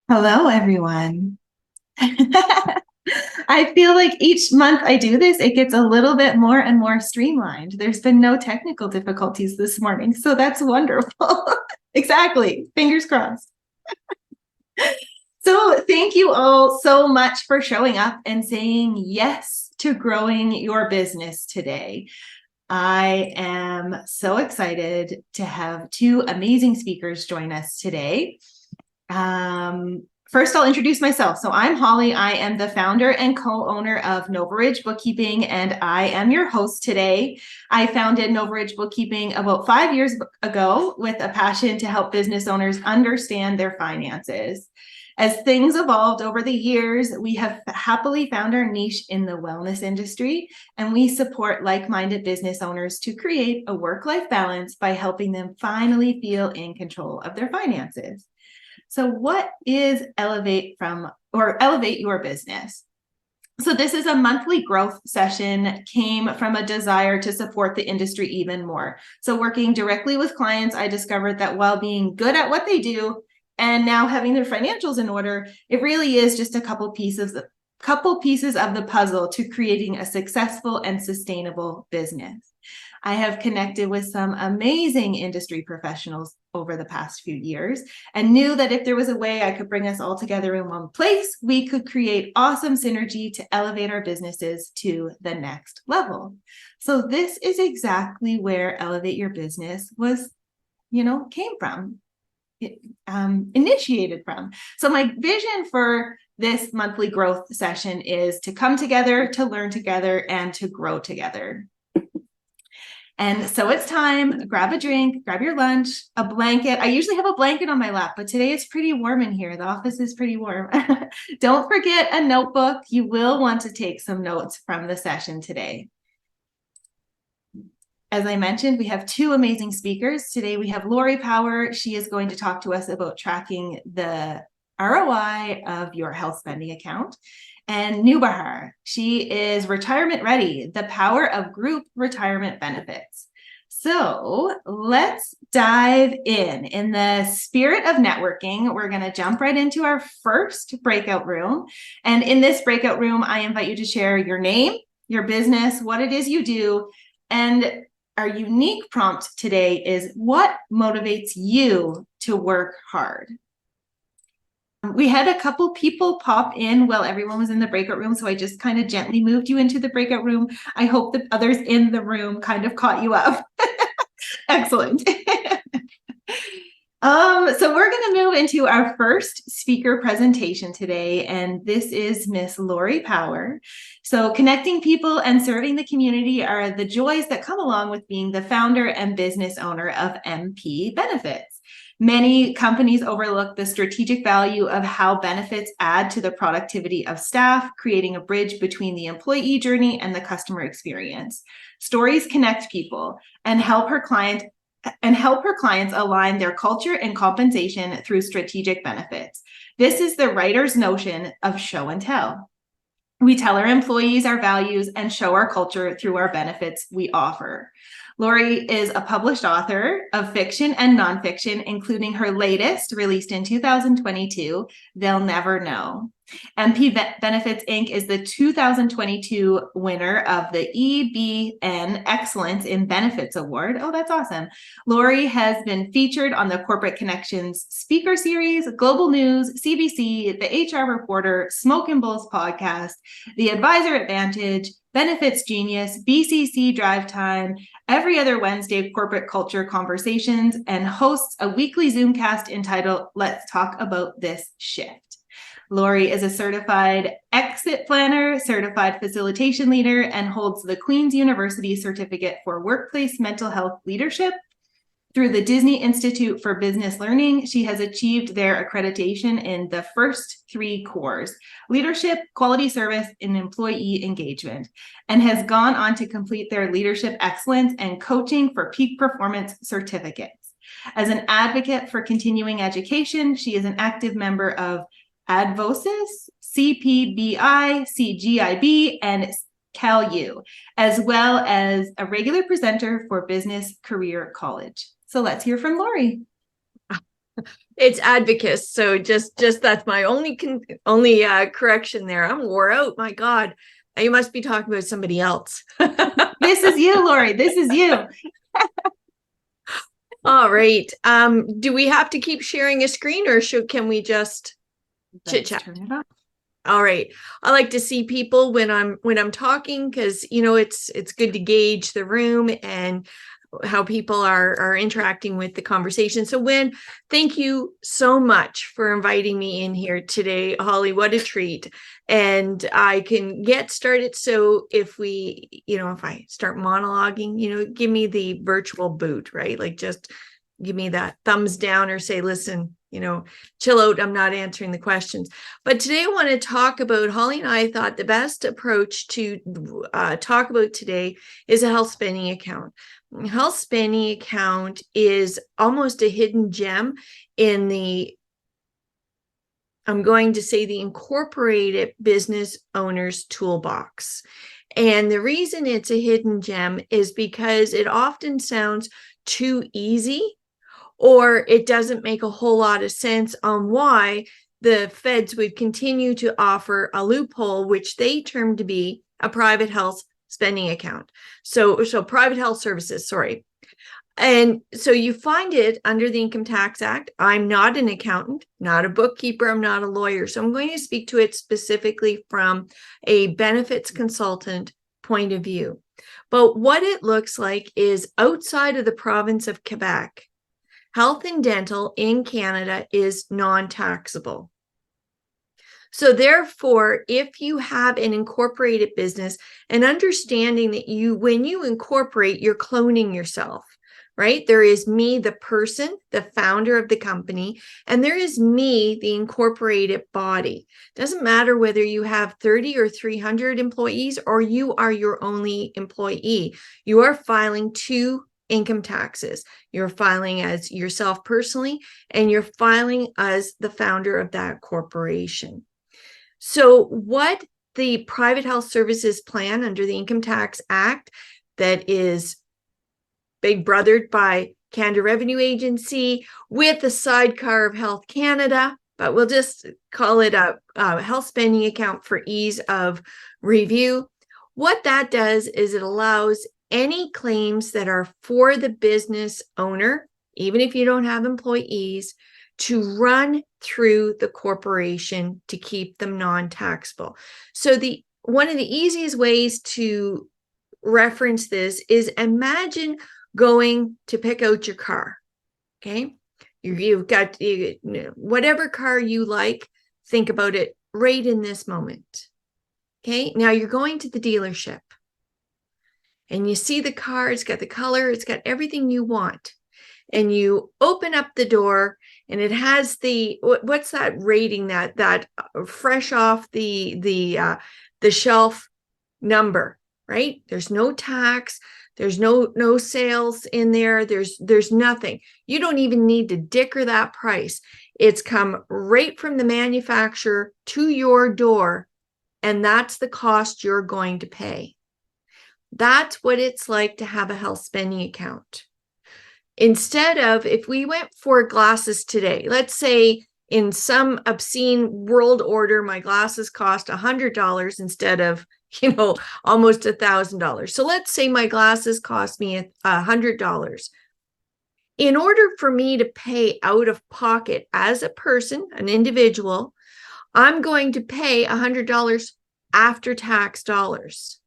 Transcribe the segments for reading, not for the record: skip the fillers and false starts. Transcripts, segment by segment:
Hello, everyone. I feel like each month I do this, it gets a little bit more and more streamlined. There's been no technical difficulties this morning, so that's wonderful. Exactly. Fingers crossed. So, thank you all so much for showing up and saying yes to growing your business today. I am so excited to have two amazing speakers join us today. First, I'll introduce myself. So I'm Holly. I am the founder and co-owner of Nova Ridge Bookkeeping, and I am your host today. I founded Nova Ridge Bookkeeping about 5 years ago with a passion to help business owners understand their finances. As things evolved over the years, we have happily found our niche in the wellness industry, and we support like-minded business owners to create a work-life balance by helping them finally feel in control of their finances. So what is Elevate Your Business? So this is a monthly growth session, came from a desire to support the industry even more. So working directly with clients, I discovered that while being good at what they do and now having their financials in order, it really is just a couple pieces of the puzzle to creating a successful and sustainable business. I have connected with some amazing industry professionals over the past few years and knew that if there was a way I could bring us all together in one place, we could create awesome synergy to elevate our businesses to the next level. So this is exactly where Elevate Your Business came from, initiated from. So my vision for this monthly growth session is to come together, to learn together, and to grow together. And so it's time, grab a drink, grab your lunch, a blanket. I usually have a blanket on my lap, but today it's pretty warm in here. The office is pretty warm. Don't forget a notebook. You will want to take some notes from the session today. As I mentioned, we have two amazing speakers. Today we have Lori Power. She is going to talk to us about tracking the ROI of your health spending account. And Nubahar, she is retirement ready, the power of group retirement benefits. So let's dive in. In the spirit of networking, we're going to jump right into our first breakout room. And in this breakout room, I invite you to share your name, your business, what it is you do. And our unique prompt today is what motivates you to work hard? We had a couple people pop in while everyone was in the breakout room, so I just kind of gently moved you into the breakout room. I hope that others in the room kind of caught you up. Excellent. So we're going to move into our first speaker presentation today, and this is Miss Lori Power. So connecting people and serving the community are the joys that come along with being the founder and business owner of MP Benefits. Many companies overlook the strategic value of how benefits add to the productivity of staff, creating a bridge between the employee journey and the customer experience. Stories connect people and help her clients align their culture and compensation through strategic benefits. This is the writer's notion of show and tell. We tell our employees our values and show our culture through our benefits we offer. Lori is a published author of fiction and nonfiction, including her latest, released in 2022, They'll Never Know. MP Benefits Inc. is the 2022 winner of the EBN Excellence in Benefits Award. Oh, that's awesome. Lori has been featured on the Corporate Connections Speaker Series, Global News, CBC, the HR Reporter, Smoke and Bulls podcast, The Advisor Advantage, Benefits Genius, BCC Drive Time, every other Wednesday Corporate Culture Conversations, and hosts a weekly Zoomcast entitled Let's Talk About This Shift. Lori is a certified exit planner, certified facilitation leader, and holds the Queen's University Certificate for Workplace Mental Health Leadership. Through the Disney Institute for Business Learning, she has achieved their accreditation in the first three cores: leadership, quality service, and employee engagement, and has gone on to complete their leadership excellence and coaching for peak performance certificates. As an advocate for continuing education, she is an active member of Advocis, CPBI, CGIB, and CalU, as well as a regular presenter for Business Career College. So let's hear from Lori. It's Advocates. So just that's my only correction there. I'm wore out. My God, you must be talking about somebody else. This is you, Lori. This is you. All right. Do we have to keep sharing a screen, or can we just chit chat? Turn it off. All right. I like to see people when I'm talking, because it's good to gauge the room and how people are interacting with the conversation. So thank you so much for inviting me in here today, Holly. What a treat. And I can get started. So if I start monologuing, give me the virtual boot, right? Like, just give me that thumbs down, or say, listen, chill out, I'm not answering the questions. But today I want to talk about, Holly and I thought the best approach to talk about today is a health spending account. Health spending account is almost a hidden gem in I'm going to say, the incorporated business owner's toolbox. And the reason it's a hidden gem is because it often sounds too easy, or it doesn't make a whole lot of sense on why the feds would continue to offer a loophole, which they term to be a private health spending account. So private health services, sorry. And so you find it under the Income Tax Act. I'm not an accountant, not a bookkeeper, I'm not a lawyer. So I'm going to speak to it specifically from a benefits consultant point of view. But what it looks like is, outside of the province of Quebec, health and dental in Canada is non-taxable. So therefore, if you have an incorporated business, and understanding that when you incorporate, you're cloning yourself, right? There is me, the person, the founder of the company, and there is me, the incorporated body. Doesn't matter whether you have 30 or 300 employees, or you are your only employee. You are filing two income taxes. You're filing as yourself personally, and you're filing as the founder of that corporation. So what the Private Health Services Plan under the Income Tax Act, that is big brothered by Canada Revenue Agency with the sidecar of Health Canada, but we'll just call it a health spending account for ease of review. What that does is it allows any claims that are for the business owner, even if you don't have employees, to run through the corporation to keep them non-taxable. So one of the easiest ways to reference this is, imagine going to pick out your car. Okay, you've got whatever car you like. Think about it right in this moment. Okay, now you're going to the dealership, and you see the car. It's got the color, it's got everything you want, and you open up the door, and it has what's that rating, that fresh off the shelf number, right? There's no tax, there's no sales in there, there's nothing. You don't even need to dicker that price. It's come right from the manufacturer to your door, and that's the cost you're going to pay. That's what it's like to have a health spending account. Instead of, if we went for glasses today, let's say in some obscene world order, my glasses cost $100 instead of, almost $1,000. So let's say my glasses cost me $100. In order for me to pay out of pocket as a person, an individual, I'm going to pay $100 after tax dollars.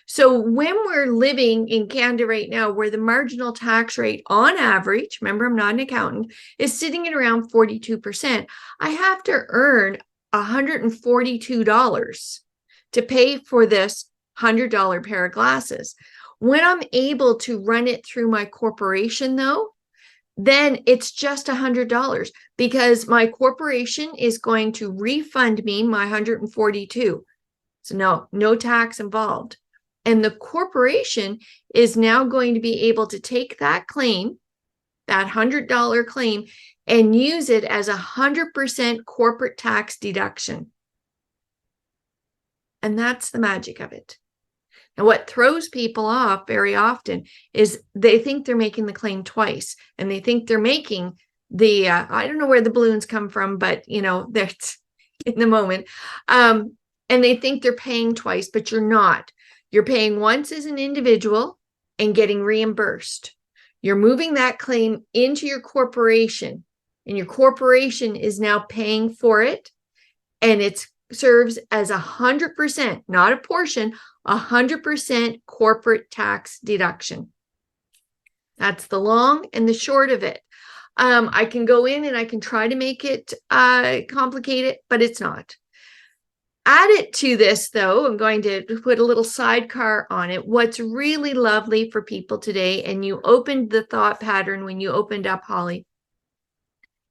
So when we're living in Canada right now, where the marginal tax rate on average, remember, I'm not an accountant, is sitting at around 42%, I have to earn $142 to pay for this $100 pair of glasses. When I'm able to run it through my corporation, though, then it's just $100, because my corporation is going to refund me my $142. So no tax involved. And the corporation is now going to be able to take that claim, that $100 claim, and use it as 100% corporate tax deduction. And that's the magic of it. And what throws people off very often is they think they're making the claim twice, and they think they're making I don't know where the balloons come from, but they're in the moment. And they think they're paying twice, but you're not. You're paying once as an individual and getting reimbursed. You're moving that claim into your corporation, and your corporation is now paying for it. And it serves as 100%, not a portion, 100% corporate tax deduction. That's the long and the short of it. I can go in and I can try to make it complicated, but it's not. Add it to this, though, I'm going to put a little sidecar on it. What's really lovely for people today, and you opened the thought pattern when you opened up, Holly,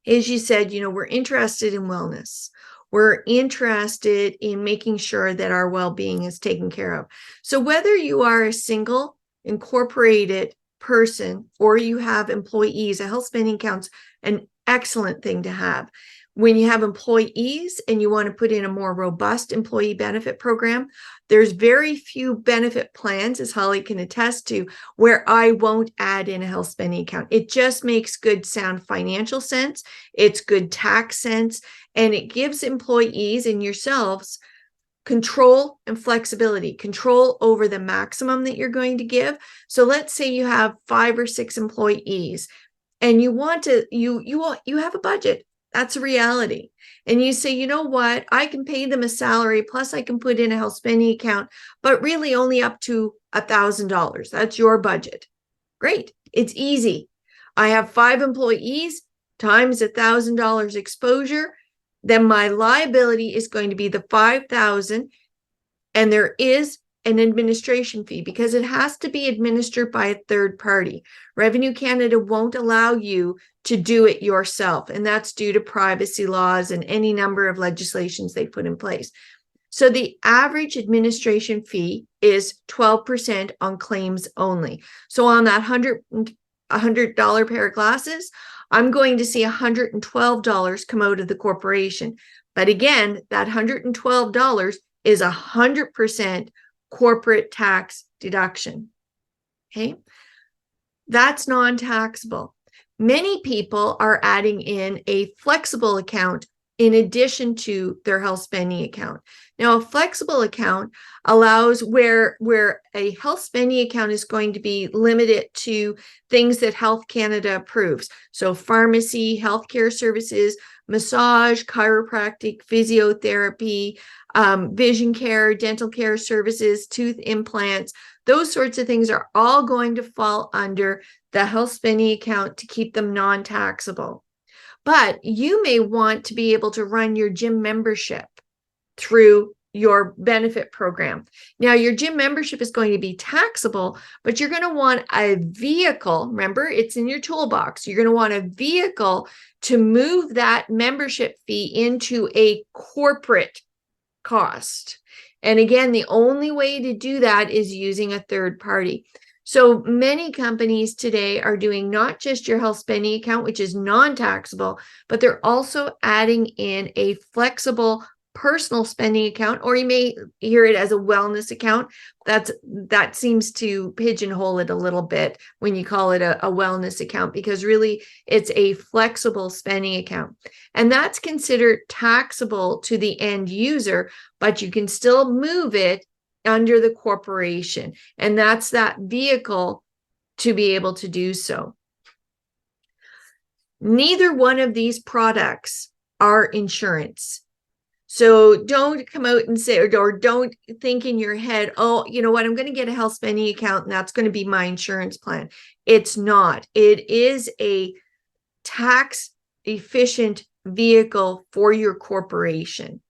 is you said, we're interested in wellness. We're interested in making sure that our well-being is taken care of. So whether you are a single incorporated person or you have employees, a health spending account's an excellent thing to have. When you have employees and you want to put in a more robust employee benefit program, there's very few benefit plans, as Holly can attest to, where I won't add in a health spending account. It just makes good, sound financial sense. It's good tax sense, and it gives employees and yourselves control and flexibility, control over the maximum that you're going to give. So let's say you have 5 or 6 employees and you want to, you have a budget. That's a reality. And you say, you know what, I can pay them a salary, plus I can put in a health spending account, but really only up to $1,000. That's your budget. Great. It's easy. I have 5 employees times $1,000 exposure. Then my liability is going to be the $5,000. And there is an administration fee because it has to be administered by a third party. Revenue Canada won't allow you to do it yourself, and that's due to privacy laws and any number of legislations they put in place. So the average administration fee is 12% on claims only. So on that $100 pair of glasses, I'm going to see $112 come out of the corporation. But again, that $112 is 100% corporate tax deduction. Okay, that's non-taxable. Many people are adding in a flexible account in addition to their health spending account. Now, a flexible account allows where a health spending account is going to be limited to things that Health Canada approves. So pharmacy, healthcare services, massage, chiropractic, physiotherapy, vision care, dental care services, tooth implants, those sorts of things are all going to fall under the health spending account to keep them non-taxable. But you may want to be able to run your gym membership through your benefit program. Now, your gym membership is going to be taxable, but you're going to want a vehicle. Remember, it's in your toolbox. You're going to want a vehicle to move that membership fee into a corporate cost. And again, the only way to do that is using a third party. So many companies today are doing not just your health spending account, which is non-taxable, but they're also adding in a flexible personal spending account, or you may hear it as a wellness account. That seems to pigeonhole it a little bit when you call it a wellness account, because really it's a flexible spending account. And that's considered taxable to the end user, but you can still move it under the corporation. And that's that vehicle to be able to do so. Neither one of these products are insurance. So don't come out and say, or don't think in your head, oh, you know what, I'm going to get a health spending account and that's going to be my insurance plan. It's not. It is a tax efficient vehicle for your corporation.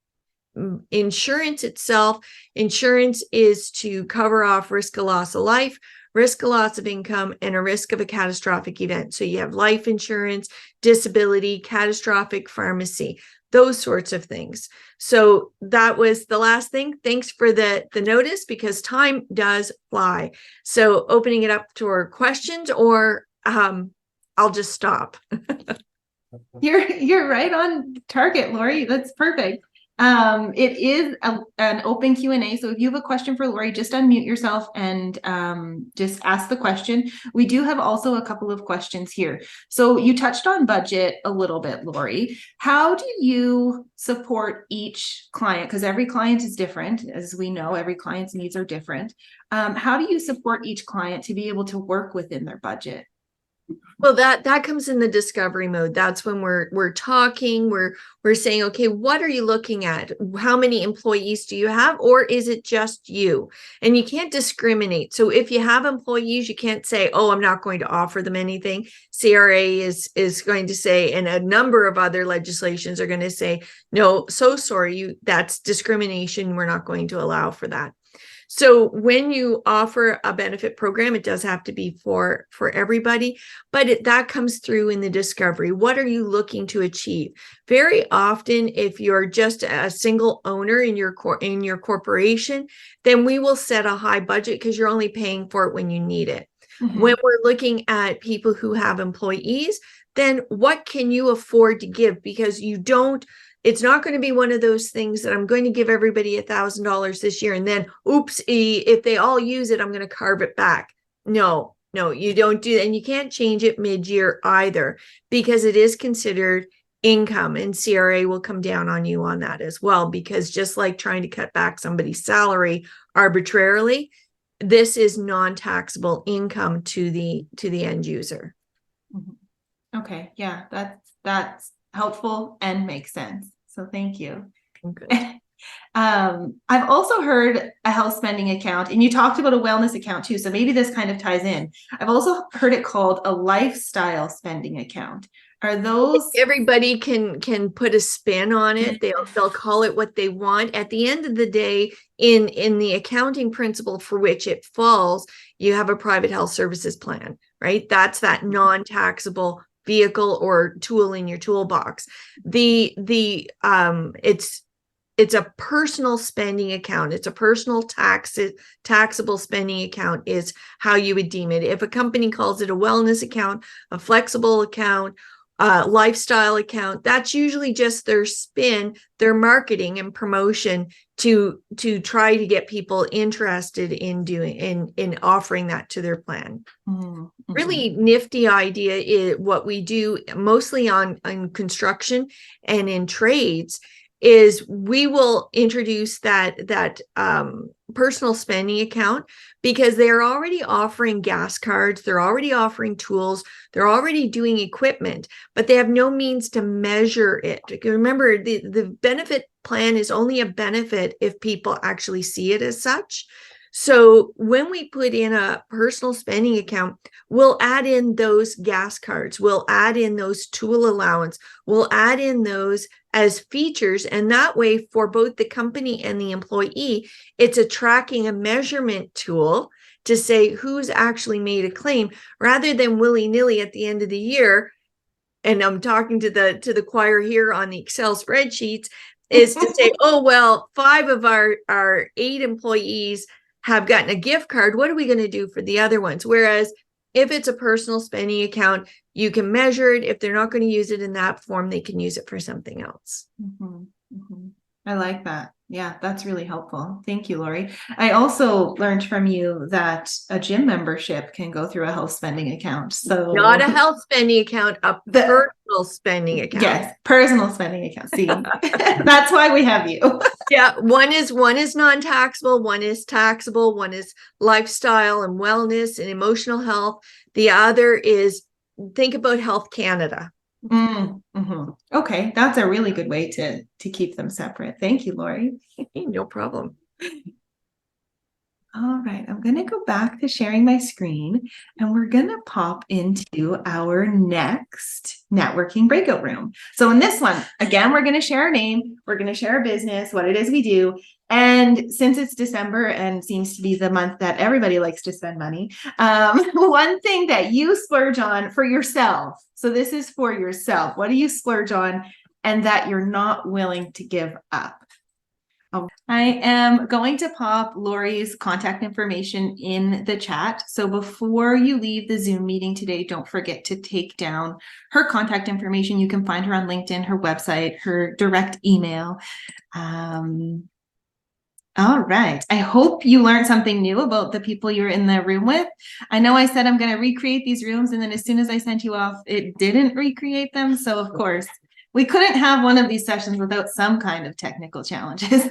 Insurance itself, insurance is to cover off risk of loss of life, risk of loss of income, and a risk of a catastrophic event. So you have life insurance, disability, catastrophic pharmacy, those sorts of things. So that was the last thing. Thanks for the notice, because time does fly. So opening it up to our questions, or I'll just stop. You're right on target, Lori. That's perfect. It is an open Q&A. So if you have a question for Lori, just unmute yourself and just ask the question. We do have also a couple of questions here. So you touched on budget a little bit, Lori. How do you support each client? Because every client is different. As we know, every client's needs are different. How do you support each client to be able to work within their budget? Well, that comes in the discovery mode. That's when we're talking, we're saying, okay, what are you looking at? How many employees do you have, or is it just you? And you can't discriminate. So if you have employees, you can't say, oh, I'm not going to offer them anything. CRA is going to say, and a number of other legislations are going to say, no, so sorry, that's discrimination. We're not going to allow for that. So when you offer a benefit program, it does have to be for everybody, but that comes through in the discovery. What are you looking to achieve? Very often, if you're just a single owner in your corporation, then we will set a high budget because you're only paying for it when you need it. Mm-hmm. When we're looking at people who have employees, then what can you afford to give? Because it's not going to be one of those things that I'm going to give everybody $1,000 this year. And then, oops, if they all use it, I'm going to carve it back. No, you don't do that. And you can't change it mid-year either, because it is considered income, and CRA will come down on you on that as well, because just like trying to cut back somebody's salary arbitrarily, this is non-taxable income to the end user. Okay. Yeah, that's helpful and makes sense. So thank you. Okay. I've also heard a health spending account, and you talked about a wellness account too. So maybe this kind of ties in. I've also heard it called a lifestyle spending account. Are those? Everybody can put a spin on it. They'll call it what they want. At the end of the day, in the accounting principle for which it falls, you have a private health services plan, right? That's that non-taxable vehicle or tool in your toolbox. It's a personal spending account. It's a personal taxable spending account is how you would deem it. If a company calls it a wellness account, a flexible account, lifestyle account, that's usually just their spin, their marketing and promotion to try to get people interested in offering that to their plan. Mm-hmm. Really nifty idea is what we do mostly on construction and in trades is we will introduce that personal spending account, because they're already offering gas cards, they're already offering tools, they're already doing equipment, but they have no means to measure it. Remember, the benefit plan is only a benefit if people actually see it as such. So when we put in a personal spending account, we'll add in those gas cards, we'll add in those tool allowance, we'll add in those as features. And that way, for both the company and the employee, it's a tracking and measurement tool to say who's actually made a claim, rather than willy-nilly at the end of the year. And I'm talking to the choir here on the Excel spreadsheets, is to say, oh, well, 5 of our 8 employees have gotten a gift card. What are we going to do for the other ones? Whereas if it's a personal spending account, you can measure it. If they're not going to use it in that form, they can use it for something else. Mm-hmm. Mm-hmm. I like that. Yeah, that's really helpful. Thank you, Lori. I also learned from you that a gym membership can go through a health spending account. So not a health spending account, a personal spending account. Yes, personal spending account. See, that's why we have you. Yeah, one is non-taxable, one is taxable, one is lifestyle and wellness and emotional health. The other is, think about Health Canada. Mm-hmm. Okay, that's a really good way to keep them separate. Thank you, Lori. No problem. All right, I'm going to go back to sharing my screen, and we're going to pop into our next networking breakout room. So in this one, again, we're going to share our name, we're going to share our business, what it is we do. And since it's December and seems to be the month that everybody likes to spend money, one thing that you splurge on for yourself. So this is for yourself. What do you splurge on and that you're not willing to give up? I am going to pop Lori's contact information in the chat. So before you leave the Zoom meeting today, don't forget to take down her contact information. You can find her on LinkedIn, her website, her direct email. All right. I hope you learned something new about the people you're in the room with. I know I said I'm going to recreate these rooms, and then as soon as I sent you off, it didn't recreate them. So of course, we couldn't have one of these sessions without some kind of technical challenges.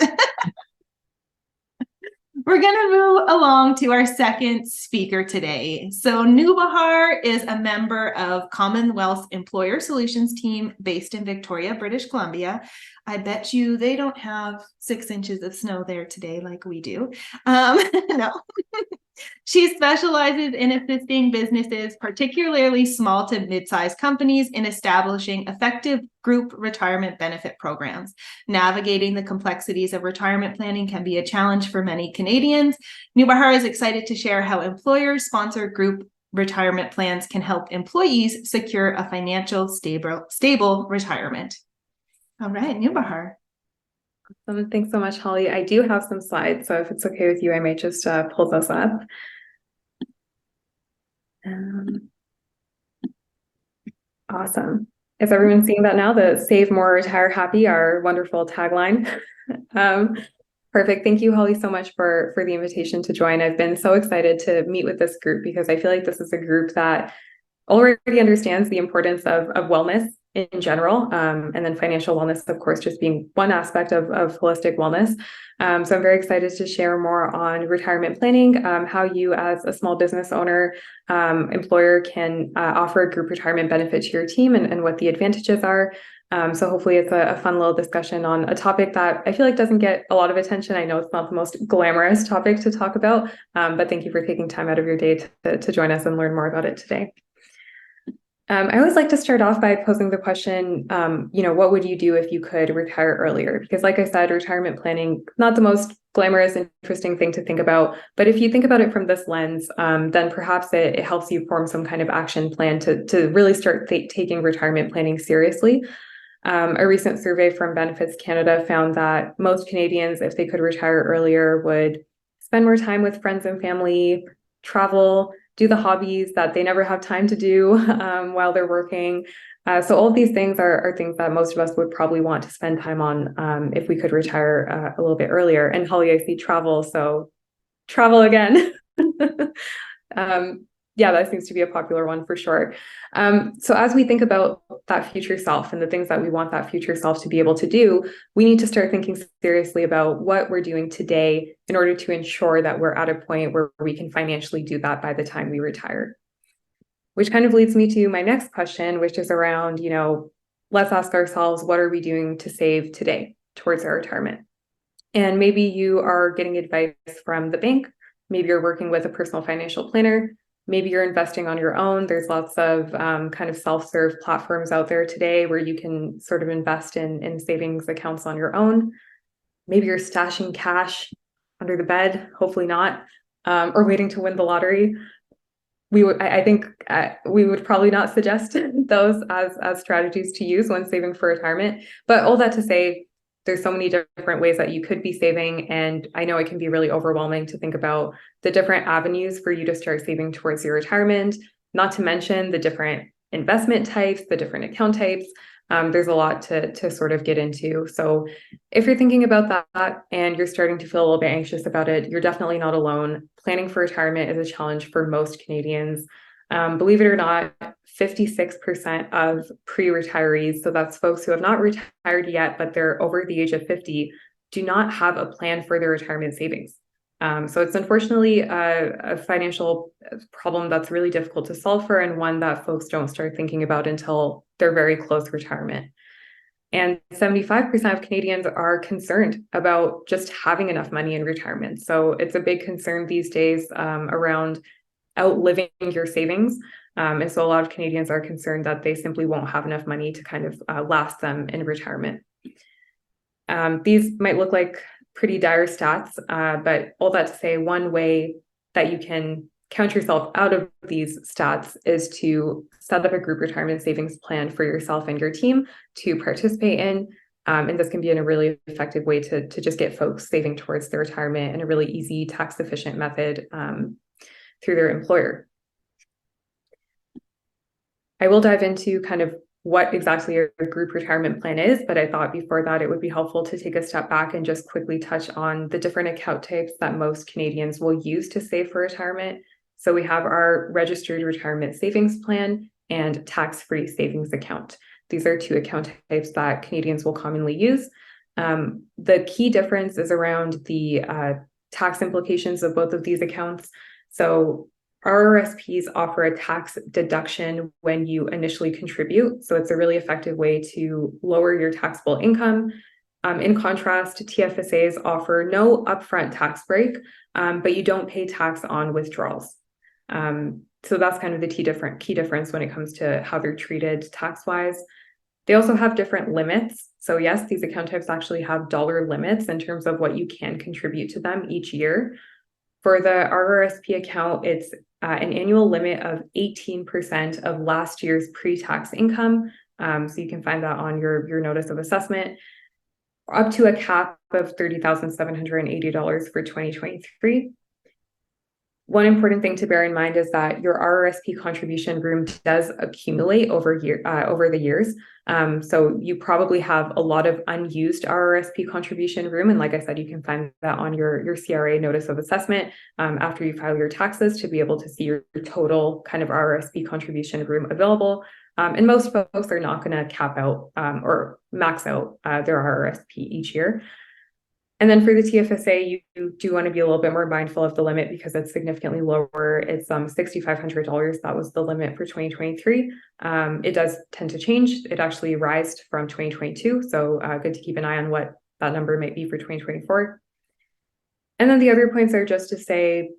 We're going to move along to our second speaker today. So Nubahar is a member of Commonwealth Employer Solutions team based in Victoria, British Columbia. I bet you they don't have 6 inches of snow there today like we do. No. She specializes in assisting businesses, particularly small to mid-sized companies, in establishing effective group retirement benefit programs. Navigating the complexities of retirement planning can be a challenge for many Canadians. Nubahar is excited to share how employer-sponsored group retirement plans can help employees secure a financial stable retirement. All right, Nubahar. Thanks so much, Holly. I do have some slides, so if it's okay with you, I might just pull those up. Awesome. Is everyone seeing that now? The Save More, Retire Happy, our wonderful tagline. Perfect. Thank you, Holly, so much for the invitation to join. I've been so excited to meet with this group because I feel like this is a group that already understands the importance of wellness in general, and then financial wellness, of course, just being one aspect of holistic wellness. So I'm very excited to share more on retirement planning, how you as a small business owner, employer can offer a group retirement benefit to your team and what the advantages are. So hopefully it's a fun little discussion on a topic that I feel like doesn't get a lot of attention. I know it's not the most glamorous topic to talk about, but thank you for taking time out of your day to join us and learn more about it today. I always like to start off by posing the question, what would you do if you could retire earlier? Because like I said, retirement planning, not the most glamorous, interesting thing to think about. But if you think about it from this lens, then perhaps it helps you form some kind of action plan to really start taking retirement planning seriously. A recent survey from Benefits Canada found that most Canadians, if they could retire earlier, would spend more time with friends and family, travel, do the hobbies that they never have time to do while they're working. So all of these things are things that most of us would probably want to spend time on if we could retire a little bit earlier. And Holly, I see travel, so travel again. Yeah, that seems to be a popular one for sure. So as we think about that future self and the things that we want that future self to be able to do, we need to start thinking seriously about what we're doing today in order to ensure that we're at a point where we can financially do that by the time we retire. Which kind of leads me to my next question, which is around, let's ask ourselves, what are we doing to save today towards our retirement? And maybe you are getting advice from the bank. Maybe you're working with a personal financial planner. Maybe you're investing on your own. There's lots of kind of self-serve platforms out there today where you can sort of invest in savings accounts on your own. Maybe you're stashing cash under the bed, hopefully not, or waiting to win the lottery. I think we would probably not suggest those as strategies to use when saving for retirement. But all that to say, there's so many different ways that you could be saving. And I know it can be really overwhelming to think about the different avenues for you to start saving towards your retirement, not to mention the different investment types, the different account types. There's a lot to sort of get into. So if you're thinking about that and you're starting to feel a little bit anxious about it, you're definitely not alone. Planning for retirement is a challenge for most Canadians. Believe it or not, 56% of pre-retirees, so that's folks who have not retired yet, but they're over the age of 50, do not have a plan for their retirement savings. So it's unfortunately a financial problem that's really difficult to solve for, and one that folks don't start thinking about until they're very close to retirement. And 75% of Canadians are concerned about just having enough money in retirement. So it's a big concern these days around outliving your savings. And so a lot of Canadians are concerned that they simply won't have enough money to kind of last them in retirement. These might look like pretty dire stats, but all that to say, one way that you can count yourself out of these stats is to set up a group retirement savings plan for yourself and your team to participate in. And this can be a really effective way to just get folks saving towards their retirement in a really easy, tax efficient method through their employer. I will dive into kind of what exactly a group retirement plan is, but I thought before that it would be helpful to take a step back and just quickly touch on the different account types that most Canadians will use to save for retirement. So we have our registered retirement savings plan and tax-free savings account. These are two account types that Canadians will commonly use. The key difference is around the tax implications of both of these accounts. So RRSPs offer a tax deduction when you initially contribute. So it's a really effective way to lower your taxable income. In contrast, TFSAs offer no upfront tax break, but you don't pay tax on withdrawals. So that's kind of the key difference when it comes to how they're treated tax-wise. They also have different limits. So yes, these account types actually have dollar limits in terms of what you can contribute to them each year. For the RRSP account, it's an annual limit of 18% of last year's pre-tax income. So you can find that on your notice of assessment, up to a cap of $30,780 for 2023. One important thing to bear in mind is that your RRSP contribution room does accumulate over the years. So you probably have a lot of unused RRSP contribution room. And like I said, you can find that on your CRA notice of assessment after you file your taxes to be able to see your total kind of RRSP contribution room available. And most folks are not going to cap out or max out their RRSP each year. And then for the TFSA, you do want to be a little bit more mindful of the limit because it's significantly lower. It's $6,500. That was the limit for 2023. It does tend to change. It actually rised from 2022. So good to keep an eye on what that number might be for 2024. And then the other points are just to say,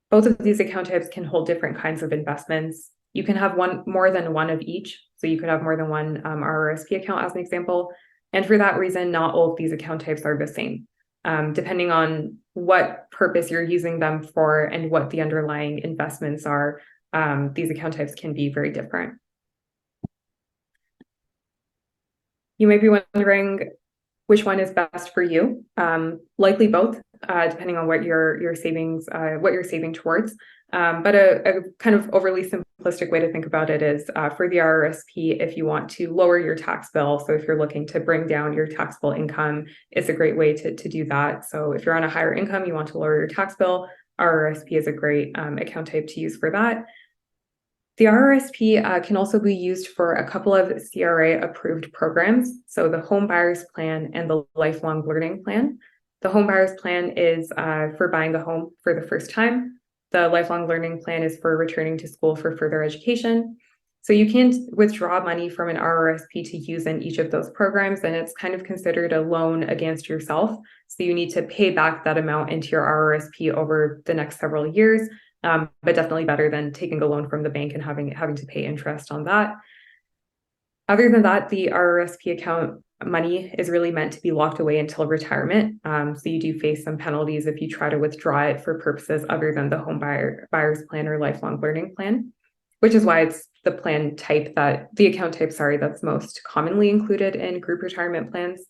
both of these account types can hold different kinds of investments. You can have more than one of each. So you could have more than one RRSP account as an example. And for that reason, not all of these account types are the same. Depending on what purpose you're using them for and what the underlying investments are, these account types can be very different. You may be wondering which one is best for you. Likely both, depending on what your savings, what you're saving towards. But a kind of overly simplistic way to think about it is for the RRSP, if you want to lower your tax bill, so if you're looking to bring down your taxable income, it's a great way to do that. So if you're on a higher income, you want to lower your tax bill, RRSP is a great account type to use for that. The RRSP can also be used for a couple of CRA approved programs. So the Home Buyers Plan and the Lifelong Learning Plan. The Home Buyers Plan is for buying a home for the first time. The Lifelong Learning Plan is for returning to school for further education. So you can withdraw money from an RRSP to use in each of those programs, and it's kind of considered a loan against yourself. So you need to pay back that amount into your RRSP over the next several years, but definitely better than taking a loan from the bank and having to pay interest on that. Other than that, the RRSP account money is really meant to be locked away until retirement. So you do face some penalties if you try to withdraw it for purposes other than the Home Buyers Plan or Lifelong Learning Plan, which is why it's the plan type the account type, that's most commonly included in group retirement plans.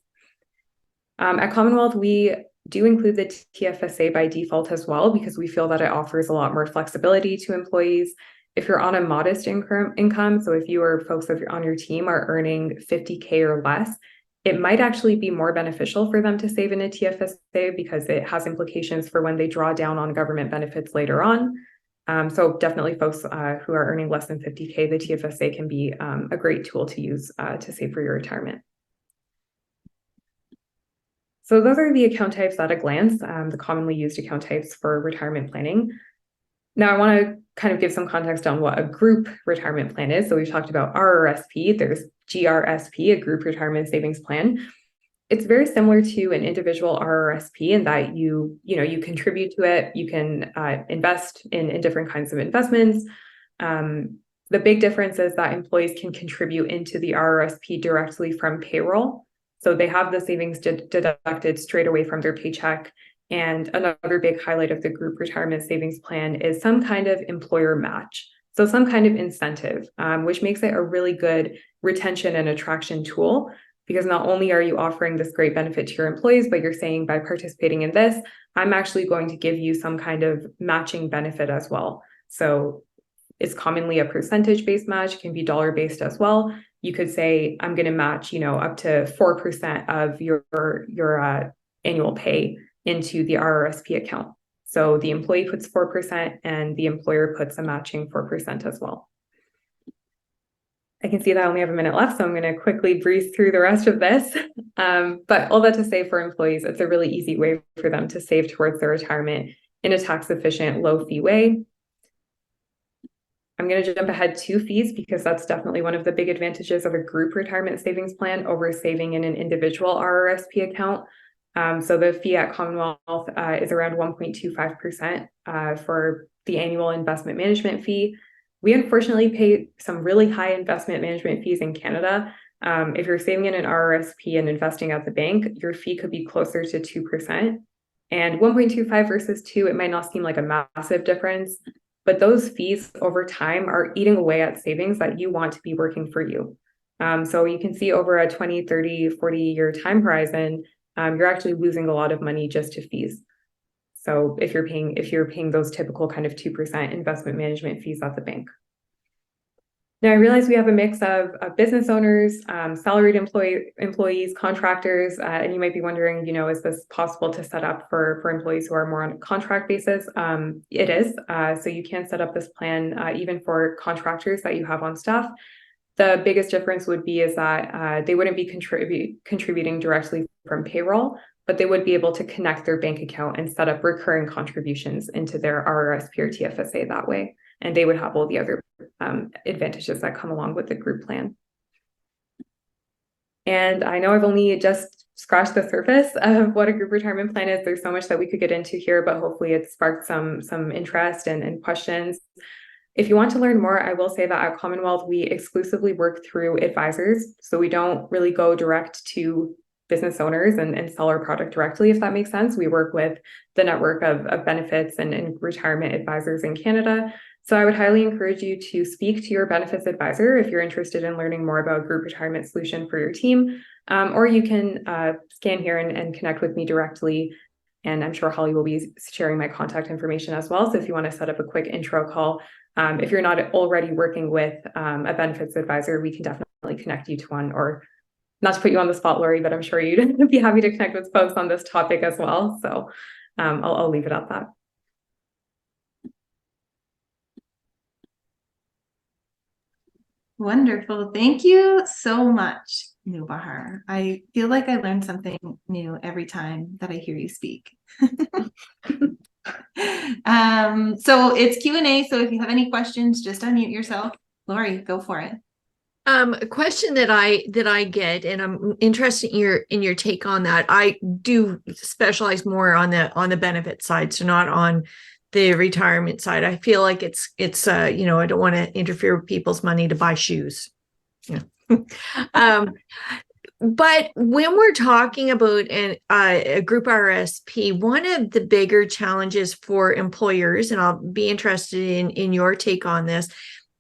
At Commonwealth, we do include the TFSA by default as well, because we feel that it offers a lot more flexibility to employees. If you're on a modest income, so if you or folks on your team are earning $50K or less, it might actually be more beneficial for them to save in a TFSA because it has implications for when they draw down on government benefits later on. So definitely folks who are earning less than $50K, the TFSA can be a great tool to use to save for your retirement. So those are the account types at a glance, the commonly used account types for retirement planning. Now I want to kind of give some context on what a group retirement plan is. So we've talked about RRSP, there's GRSP, a group retirement savings plan. It's very similar to an individual RRSP in that you contribute to it, you can invest in different kinds of investments. The big difference is that employees can contribute into the RRSP directly from payroll. So they have the savings deducted straight away from their paycheck. And another big highlight of the group retirement savings plan is some kind of employer match. So some kind of incentive, which makes it a really good retention and attraction tool. because not only are you offering this great benefit to your employees, but you're saying by participating in this, I'm actually going to give you some kind of matching benefit as well. So it's commonly a percentage-based match, can be dollar-based as well. You could say, I'm going to match, up to 4% of your annual pay into the RRSP account. So the employee puts 4% and the employer puts a matching 4% as well. I can see that I only have a minute left, so I'm going to quickly breeze through the rest of this. But all that to say, for employees, it's a really easy way for them to save towards their retirement in a tax-efficient, low-fee way. I'm going to jump ahead 2 fees because that's definitely one of the big advantages of a group retirement savings plan over saving in an individual RRSP account. So the fee at Commonwealth is around 1.25% for the annual investment management fee. We unfortunately pay some really high investment management fees in Canada. If you're saving in an RRSP and investing at the bank, your fee could be closer to 2%. And 1.25 versus 2, it might not seem like a massive difference, but those fees over time are eating away at savings that you want to be working for you. So you can see over a 20, 30, 40-year time horizon, you're actually losing a lot of money just to fees. So if you're paying those typical kind of 2% investment management fees at the bank. Now, I realize we have a mix of business owners, salaried employees, contractors, and you might be wondering, is this possible to set up for employees who are more on a contract basis? It is. So you can set up this plan even for contractors that you have on staff. The biggest difference would be is that they wouldn't be contributing directly from payroll, but they would be able to connect their bank account and set up recurring contributions into their RRSP or TFSA that way. And they would have all the other advantages that come along with the group plan. And I know I've only just scratched the surface of what a group retirement plan is. There's so much that we could get into here, but hopefully it sparked some interest and questions. If you want to learn more, I will say that at Commonwealth, we exclusively work through advisors. So we don't really go direct to business owners and sell our product directly, if that makes sense. We work with the network of benefits and retirement advisors in Canada. So I would highly encourage you to speak to your benefits advisor if you're interested in learning more about a group retirement solution for your team, or you can scan here and connect with me directly. And I'm sure Holly will be sharing my contact information as well. So if you want to set up a quick intro call, if you're not already working with a benefits advisor, we can definitely connect you to one, or not to put you on the spot, Lori, but I'm sure you'd be happy to connect with folks on this topic as well. So I'll leave it at that. Wonderful. Thank you so much, Nubahar. I feel like I learn something new every time that I hear you speak. So it's Q&A. So if you have any questions, just unmute yourself. Lori, go for it. A question that I get, and I'm interested in your take on that. I do specialize more on the benefit side, so not on the retirement side. I feel like it's I don't want to interfere with people's money to buy shoes. But when we're talking about a group RSP, one of the bigger challenges for employers, and I'll be interested in your take on this,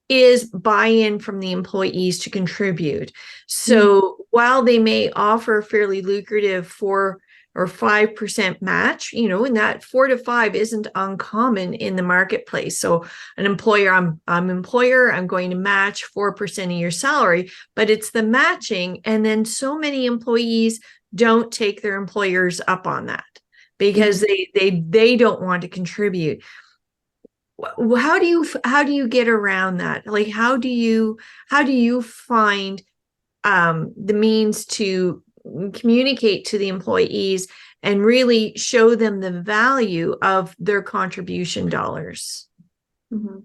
is buy-in from the employees to contribute. So while they may offer a fairly lucrative 4 or 5% match, and that 4 to 5 isn't uncommon in the marketplace. So an employer, I'm employer, I'm going to match 4% of your salary, but it's the matching. And then so many employees don't take their employers up on that because they don't want to contribute. How do you get around that? Like, how do you find the means to communicate to the employees and really show them the value of their contribution dollars? Mm-hmm.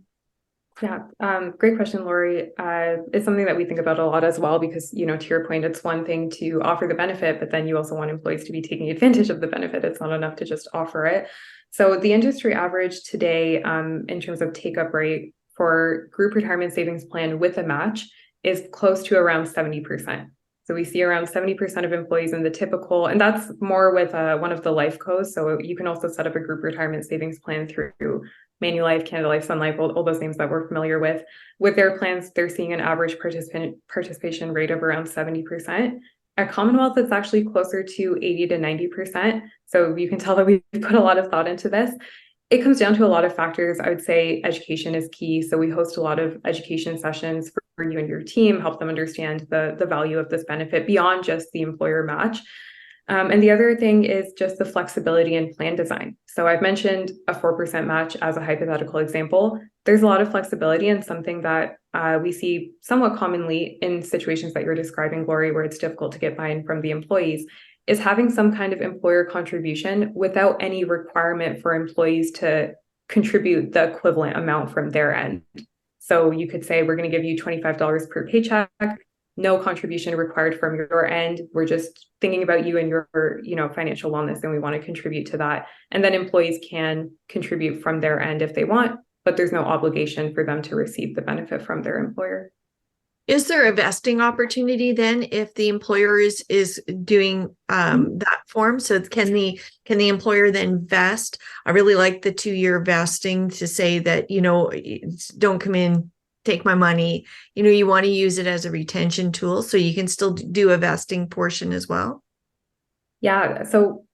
Yeah, great question, Lori. It's something that we think about a lot as well, because, to your point, it's one thing to offer the benefit, but then you also want employees to be taking advantage of the benefit. It's not enough to just offer it. So the industry average today, in terms of take-up rate for group retirement savings plan with a match, is close to around 70%. So we see around 70% of employees in the typical, and that's more with one of the life codes. So you can also set up a group retirement savings plan through Manulife, Canada Life, Sun Life, all those names that we're familiar with. With their plans, they're seeing an average participation rate of around 70%. At Commonwealth, it's actually closer to 80 to 90%. So you can tell that we put a lot of thought into this. It comes down to a lot of factors. I would say education is key. So we host a lot of education sessions for you and your team, help them understand the value of this benefit beyond just the employer match. And the other thing is just the flexibility in plan design. So I've mentioned a 4% match as a hypothetical example. There's a lot of flexibility, and something that we see somewhat commonly in situations that you're describing, Lori, where it's difficult to get buy-in from the employees, is having some kind of employer contribution without any requirement for employees to contribute the equivalent amount from their end. So you could say, we're going to give you $25 per paycheck, no contribution required from your end. We're just thinking about you and your, financial wellness, and we want to contribute to that. And then employees can contribute from their end if they want, but there's no obligation for them to receive the benefit from their employer. Is there a vesting opportunity then if the employer is doing that form? So can the employer then vest? I really like the 2-year vesting to say that, don't come in, take my money. You want to use it as a retention tool, so you can still do a vesting portion as well. Yeah. So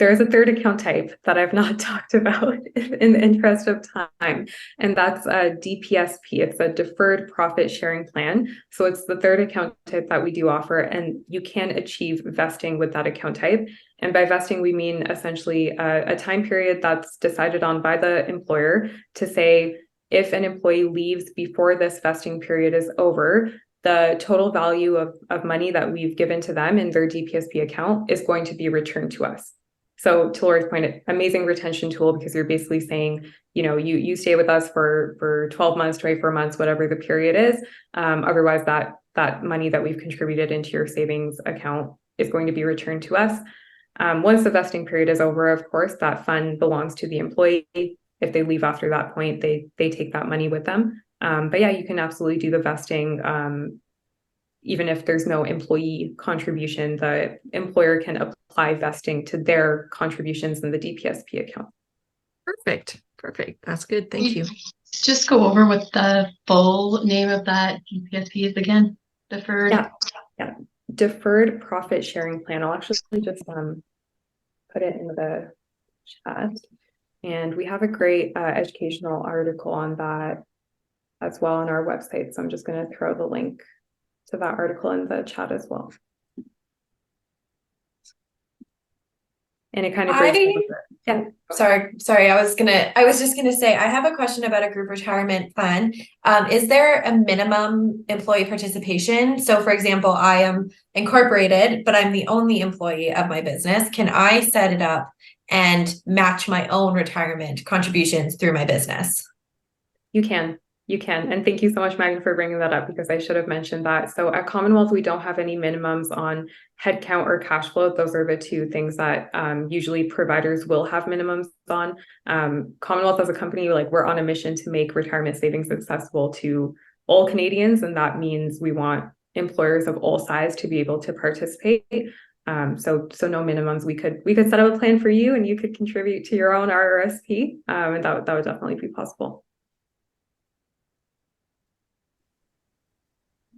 there's a third account type that I've not talked about in the interest of time, and that's a DPSP. It's a deferred profit sharing plan. So it's the third account type that we do offer, and you can achieve vesting with that account type. And by vesting, we mean essentially a time period that's decided on by the employer to say, if an employee leaves before this vesting period is over, the total value of money that we've given to them in their DPSP account is going to be returned to us. So to Lori's point, amazing retention tool, because you're basically saying, you stay with us for 12 months, 24 months, whatever the period is. Otherwise, that money that we've contributed into your savings account is going to be returned to us. Once the vesting period is over, of course, that fund belongs to the employee. If they leave after that point, they take that money with them. But yeah, you can absolutely do the vesting. Even if there's no employee contribution, the employer can apply vesting to their contributions in the DPSP account. Perfect. That's good. Thank you. Just go over what the full name of that DPSP is again. Deferred. Yeah. Deferred profit sharing plan. I'll actually just put it in the chat. And we have a great educational article on that as well on our website. So I'm just going to throw the link to that article in the chat as well. And it kind of Sorry. I was just gonna say, I have a question about a group retirement plan. Is there a minimum employee participation? So for example, I am incorporated, but I'm the only employee of my business. Can I set it up and match my own retirement contributions through my business? You can. And thank you so much, Megan, for bringing that up, because I should have mentioned that. So at Commonwealth, we don't have any minimums on headcount or cash flow. Those are the two things that usually providers will have minimums on. Commonwealth as a company, we're on a mission to make retirement savings accessible to all Canadians. And that means we want employers of all size to be able to participate. So no minimums. We could set up a plan for you, and you could contribute to your own RRSP. And that would definitely be possible.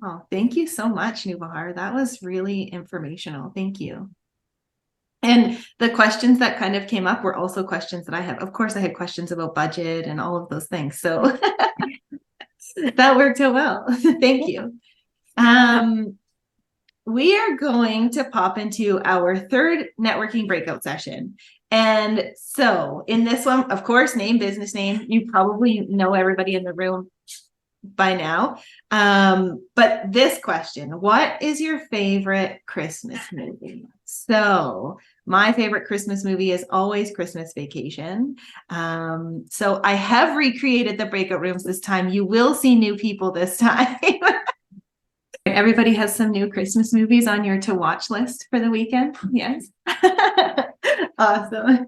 Oh, thank you so much, Nubahar. That was really informational. Thank you. And the questions that kind of came up were also questions that I have. Of course, I had questions about budget and all of those things. So that worked out well. Thank you. We are going to pop into our third networking breakout session. And so in this one, of course, business name, you probably know everybody in the room by now. But this question, what is your favorite Christmas movie? So my favorite Christmas movie is always Christmas Vacation. So I have recreated the breakout rooms this time. You will see new people this time. Everybody has some new Christmas movies on your to watch list for the weekend. Yes. Awesome.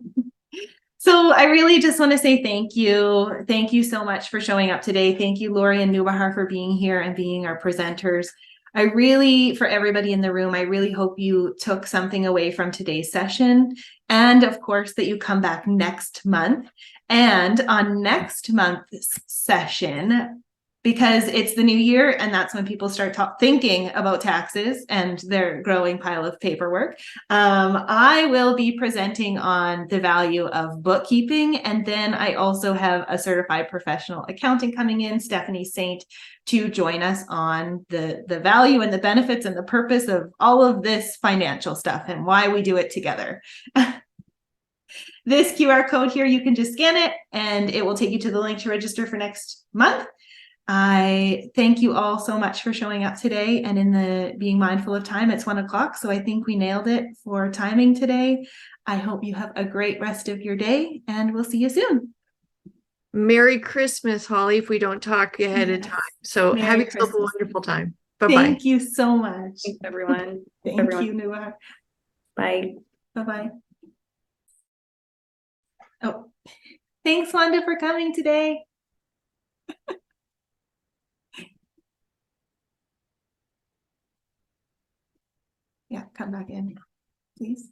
So I really just want to say thank you. Thank you so much for showing up today. Thank you, Lori and Nubahar, for being here and being our presenters. For everybody in the room, I really hope you took something away from today's session. And of course, that you come back next month. And on next month's session, because it's the new year and that's when people start thinking about taxes and their growing pile of paperwork. I will be presenting on the value of bookkeeping, and then I also have a certified professional accountant coming in, Stephanie Saint, to join us on the value and the benefits and the purpose of all of this financial stuff and why we do it together. This QR code here, you can just scan it and it will take you to the link to register for next month. I thank you all so much for showing up today and in the being mindful of time. It's 1 o'clock, so I think we nailed it for timing today. I hope you have a great rest of your day, and we'll see you soon. Merry Christmas, Holly, if we don't talk ahead of Yes. time. So Merry have yourself a Christmas. wonderful time. Bye-bye. Thank you so much. Thanks, everyone. Thank everyone. you, Nuha. Bye. Bye-bye. Oh, thanks, Wanda, for coming today. Yeah, come back in, please.